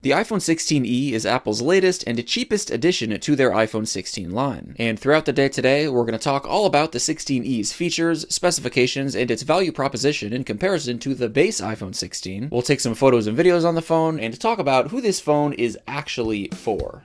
The iPhone 16e is Apple's latest and cheapest addition to their iPhone 16 line. And throughout the day today, we're going to talk all about the 16e's features, specifications, and its value proposition in comparison to the base iPhone 16. We'll take some photos and videos on the phone and talk about who this phone is actually for.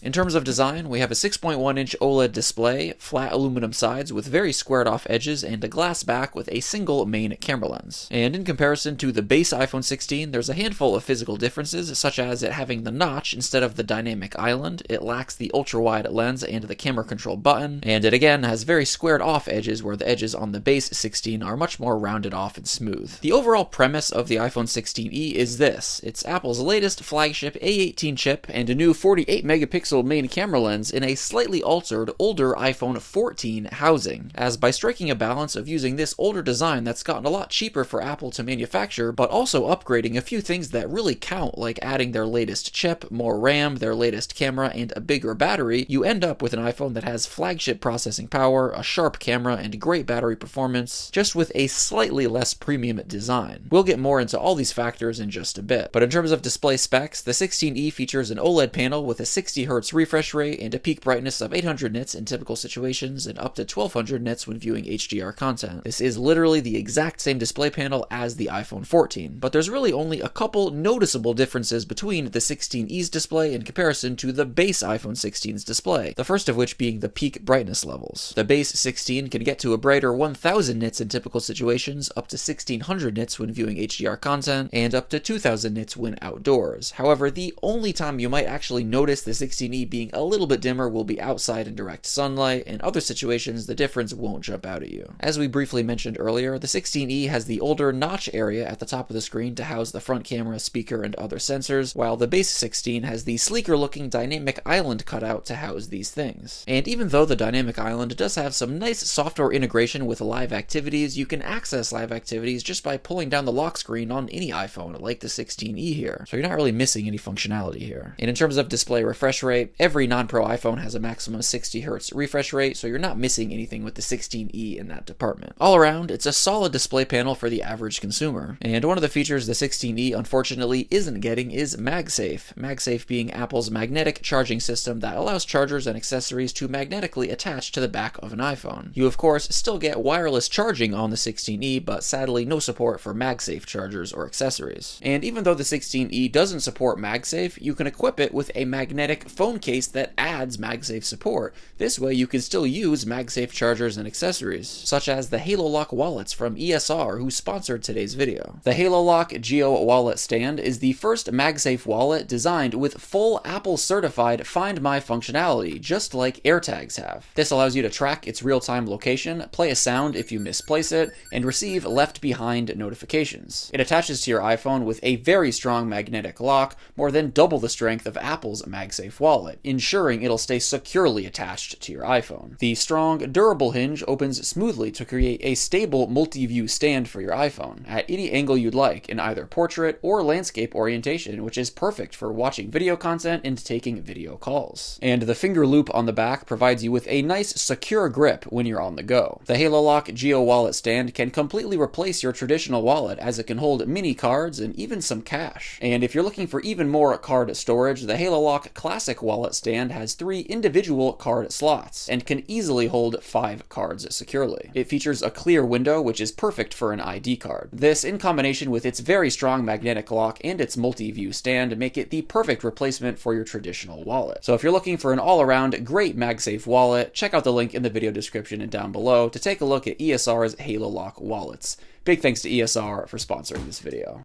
In terms of design, we have a 6.1-inch OLED display, flat aluminum sides with very squared-off edges, and a glass back with a single main camera lens. And in comparison to the base iPhone 16, there's a handful of physical differences, such as it having the notch instead of the dynamic island, it lacks the ultra-wide lens and the camera control button, and it again has very squared-off edges where the edges on the base 16 are much more rounded off and smooth. The overall premise of the iPhone 16e is this: it's Apple's latest flagship A18 chip and a new 48-megapixel main camera lens in a slightly altered, older iPhone 14 housing, as by striking a balance of using this older design that's gotten a lot cheaper for Apple to manufacture, but also upgrading a few things that really count, like adding their latest chip, more RAM, their latest camera, and a bigger battery, you end up with an iPhone that has flagship processing power, a sharp camera, and great battery performance, just with a slightly less premium design. We'll get more into all these factors in just a bit, but in terms of display specs, the 16e features an OLED panel with a 60Hz refresh rate and a peak brightness of 800 nits in typical situations and up to 1200 nits when viewing HDR content. This is literally the exact same display panel as the iPhone 14, but there's really only a couple noticeable differences between the 16e's display in comparison to the base iPhone 16's display, the first of which being the peak brightness levels. The base 16 can get to a brighter 1000 nits in typical situations, up to 1600 nits when viewing HDR content, and up to 2000 nits when outdoors. However, the only time you might actually notice the 16e being a little bit dimmer will be outside in direct sunlight. In other situations, the difference won't jump out at you. As we briefly mentioned earlier, the 16e has the older notch area at the top of the screen to house the front camera, speaker, and other sensors, while the base 16 has the sleeker looking dynamic island cutout to house these things. And even though the dynamic island does have some nice software integration with live activities, you can access live activities just by pulling down the lock screen on any iPhone, like the 16e here. So you're not really missing any functionality here. And in terms of display refresh rate, every non-Pro iPhone has a maximum 60Hz refresh rate, so you're not missing anything with the 16e in that department. All around, it's a solid display panel for the average consumer. And one of the features the 16e unfortunately isn't getting is MagSafe. MagSafe being Apple's magnetic charging system that allows chargers and accessories to magnetically attach to the back of an iPhone. You of course still get wireless charging on the 16e, but sadly no support for MagSafe chargers or accessories. And even though the 16e doesn't support MagSafe, you can equip it with a magnetic phone case that adds MagSafe support. This way you can still use MagSafe chargers and accessories, such as the Halo Lock wallets from ESR, who sponsored today's video. The Halo Lock Geo wallet stand is the first MagSafe wallet designed with full Apple certified Find My functionality, just like AirTags have. This allows you to track its real-time location, play a sound if you misplace it, and receive left behind notifications. It attaches to your iPhone with a very strong magnetic lock, more than double the strength of Apple's MagSafe wallet, ensuring it'll stay securely attached to your iPhone. The strong, durable hinge opens smoothly to create a stable multi-view stand for your iPhone, at any angle you'd like, in either portrait or landscape orientation, which is perfect for watching video content and taking video calls. And the finger loop on the back provides you with a nice, secure grip when you're on the go. The Halo Lock Geo wallet stand can completely replace your traditional wallet, as it can hold mini cards and even some cash. And if you're looking for even more card storage, the Halo Lock Classic wallet stand has 3 individual card slots and can easily hold 5 cards securely. It features a clear window, which is perfect for an ID card. This, in combination with its very strong magnetic lock and its multi-view stand, make it the perfect replacement for your traditional wallet. So if you're looking for an all-around great MagSafe wallet, check out the link in the video description and down below to take a look at ESR's Halo Lock wallets. Big thanks to ESR for sponsoring this video.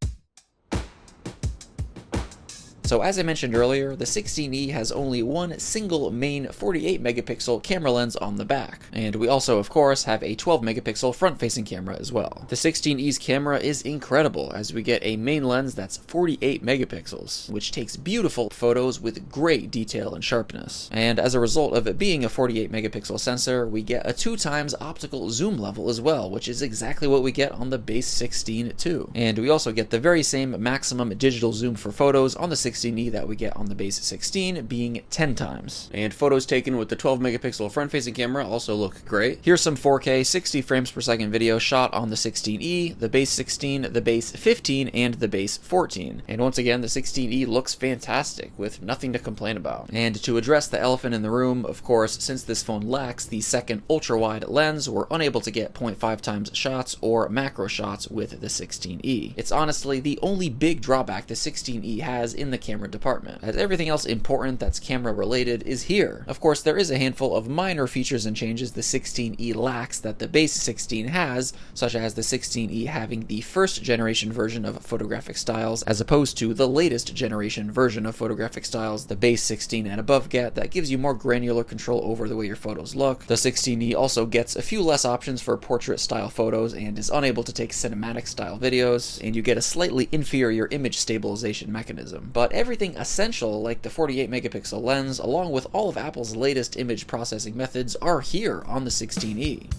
So as I mentioned earlier, the 16e has only one single main 48-megapixel camera lens on the back, and we also of course have a 12-megapixel front-facing camera as well. The 16e's camera is incredible, as we get a main lens that's 48 megapixels, which takes beautiful photos with great detail and sharpness. And as a result of it being a 48-megapixel sensor, we get a 2x optical zoom level as well, which is exactly what we get on the base 16 too. And we also get the very same maximum digital zoom for photos on the 16 16E that we get on the base 16 being 10 times. And photos taken with the 12 megapixel front-facing camera also look great. Here's some 4K 60 frames per second video shot on the 16E, the base 16, the base 15, and the base 14. And once again, the 16E looks fantastic with nothing to complain about. And to address the elephant in the room, of course, since this phone lacks the second ultra-wide lens, we're unable to get 0.5 times shots or macro shots with the 16E. It's honestly the only big drawback the 16E has in the camera department, as everything else important that's camera related is here. Of course, there is a handful of minor features and changes the 16E lacks that the base 16 has, such as the 16E having the first generation version of photographic styles as opposed to the latest generation version of photographic styles the base 16 and above get, that gives you more granular control over the way your photos look. The 16E also gets a few less options for portrait style photos and is unable to take cinematic style videos, and you get a slightly inferior image stabilization mechanism. But everything essential, like the 48 megapixel lens, along with all of Apple's latest image processing methods, are here on the 16E.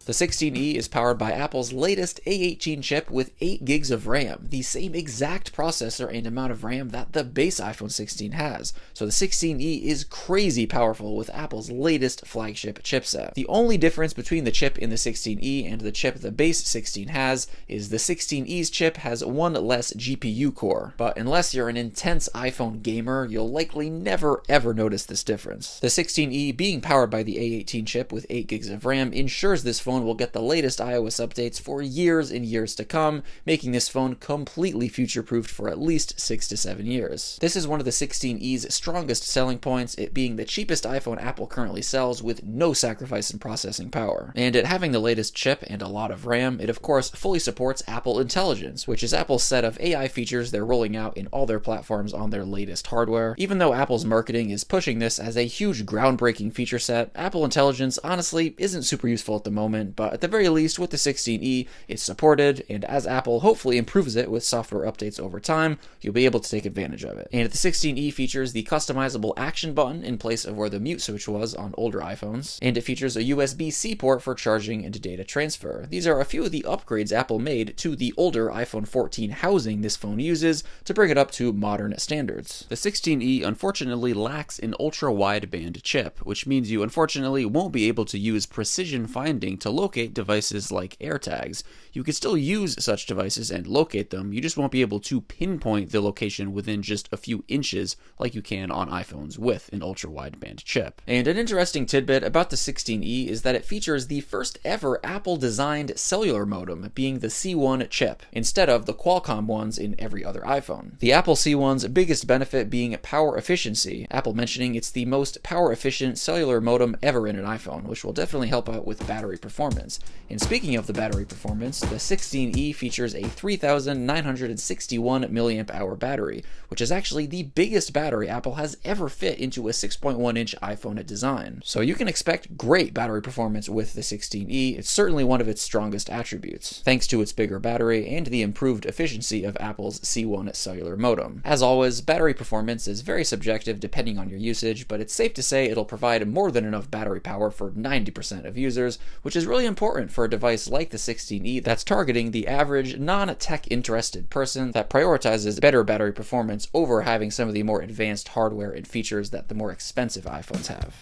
The 16E is powered by Apple's latest A18 chip with 8 gigs of RAM, the same exact processor and amount of RAM that the base iPhone 16 has. So the 16E is crazy powerful with Apple's latest flagship chipset. The only difference between the chip in the 16E and the chip the base 16 has is the 16E's chip has one less GPU core. But unless you're an intense iPhone gamer, you'll likely never ever notice this difference. The 16E being powered by the A18 chip with 8 gigs of RAM ensures this phone will get the latest iOS updates for years and years to come, making this phone completely future-proofed for at least 6 to 7 years. This is one of the 16E's strongest selling points, it being the cheapest iPhone Apple currently sells with no sacrifice in processing power. And it having the latest chip and a lot of RAM, it of course fully supports Apple Intelligence, which is Apple's set of AI features they're rolling out in all their platforms on their latest hardware. Even though Apple's marketing is pushing this as a huge groundbreaking feature set, Apple Intelligence honestly isn't super useful at the moment, but at the very least with the 16E, it's supported, and as Apple hopefully improves it with software updates over time, you'll be able to take advantage of it. And the 16E features the customizable action button in place of where the mute switch was on older iPhones, and it features a USB-C port for charging and data transfer. These are a few of the upgrades Apple made to the older iPhone 14 housing this phone uses to bring it up to modern standards. The 16E unfortunately lacks an ultra-wideband chip, which means you unfortunately won't be able to use precision finding to locate devices like AirTags. You can still use such devices and locate them, you just won't be able to pinpoint the location within just a few inches like you can on iPhones with an ultra-wideband chip. And an interesting tidbit about the 16E is that it features the first ever Apple-designed cellular modem, being the C1 chip, instead of the Qualcomm ones in every other iPhone. The Apple C1's biggest benefit being power efficiency, Apple mentioning it's the most power-efficient cellular modem ever in an iPhone, which will definitely help out with battery performance. And speaking of the battery performance, the 16E features a 3,961 mAh battery, which is actually the biggest battery Apple has ever fit into a 6.1-inch iPhone design. So you can expect great battery performance with the 16E. It's certainly one of its strongest attributes, thanks to its bigger battery and the improved efficiency of Apple's C1 cellular modem. As always, battery performance is very subjective depending on your usage, but it's safe to say it'll provide more than enough battery power for 90% of users, which is really important for a device like the 16E that's targeting the average non-tech interested person that prioritizes better battery performance over having some of the more advanced hardware and features that the more expensive iPhones have.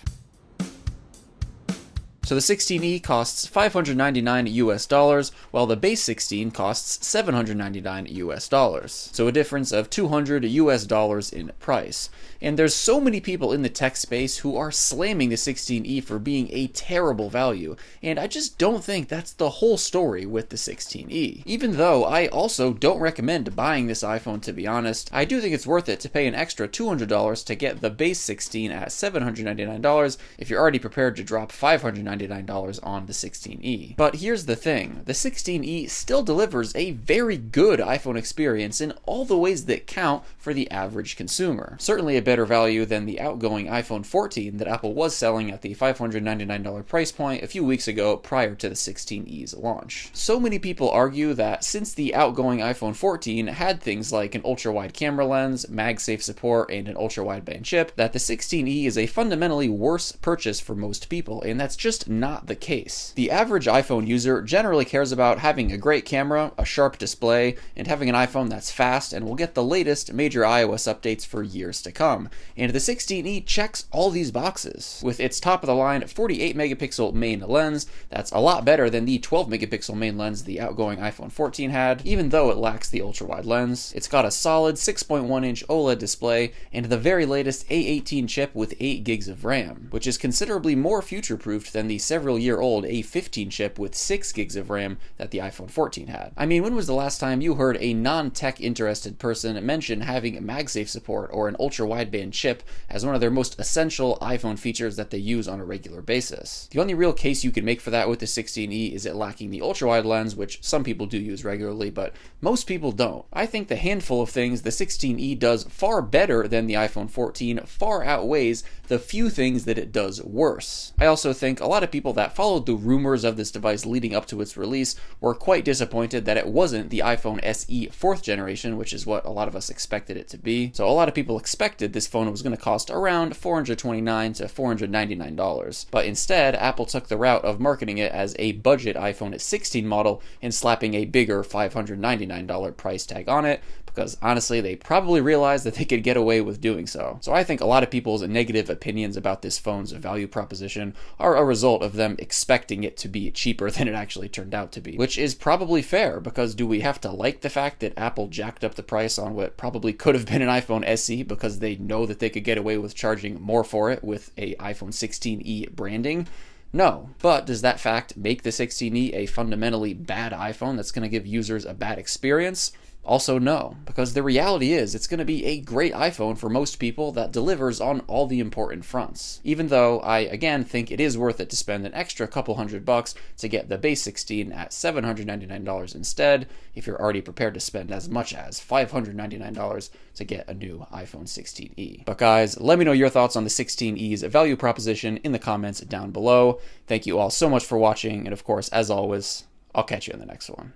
So the 16E costs $599 while the base 16 costs $799. So a difference of $200 in price. And there's so many people in the tech space who are slamming the 16E for being a terrible value, and I just don't think that's the whole story with the 16E. Even though I also don't recommend buying this iPhone, to be honest, I do think it's worth it to pay an extra $200 to get the base 16 at $799 if you're already prepared to drop $599 on the 16E. But here's the thing, the 16E still delivers a very good iPhone experience in all the ways that count for the average consumer. Certainly a better value than the outgoing iPhone 14 that Apple was selling at the $599 price point a few weeks ago prior to the 16E's launch. So many people argue that since the outgoing iPhone 14 had things like an ultra-wide camera lens, MagSafe support, and an ultra-wideband chip, that the 16E is a fundamentally worse purchase for most people, and that's just just not the case. The average iPhone user generally cares about having a great camera, a sharp display, and having an iPhone that's fast and will get the latest major iOS updates for years to come. And the 16E checks all these boxes. With its top-of-the-line 48 megapixel main lens, that's a lot better than the 12 megapixel main lens the outgoing iPhone 14 had, even though it lacks the ultra-wide lens. It's got a solid 6.1-inch OLED display and the very latest A18 chip with 8 gigs of RAM, which is considerably more future-proofed than the several-year-old A15 chip with 6 gigs of RAM that the iPhone 14 had. I mean, when was the last time you heard a non-tech interested person mention having MagSafe support or an ultra-wideband chip as one of their most essential iPhone features that they use on a regular basis? The only real case you can make for that with the 16E is it lacking the ultra-wide lens, which some people do use regularly, but most people don't. I think the handful of things the 16E does far better than the iPhone 14 far outweighs the few things that it does worse. I also think a lot of people that followed the rumors of this device leading up to its release were quite disappointed that it wasn't the iPhone SE 4th generation, which is what a lot of us expected it to be. So a lot of people expected this phone was going to cost around $429 to $499, but instead Apple took the route of marketing it as a budget iPhone 16 model and slapping a bigger $599 price tag on it, because honestly they probably realized that they could get away with doing so. So I think a lot of people's negative opinions about this phone's value proposition are a result of them expecting it to be cheaper than it actually turned out to be, which is probably fair, because do we have to like the fact that Apple jacked up the price on what probably could have been an iPhone SE because they know that they could get away with charging more for it with a iPhone 16e branding? No, but does that fact make the 16e a fundamentally bad iPhone that's going to give users a bad experience? Also no, because the reality is it's going to be a great iPhone for most people that delivers on all the important fronts. Even though I, again, think it is worth it to spend an extra couple $100 to get the base 16 at $799 instead, if you're already prepared to spend as much as $599 to get a new iPhone 16e. But guys, let me know your thoughts on the 16e's value proposition in the comments down below. Thank you all so much for watching, and of course, as always, I'll catch you in the next one.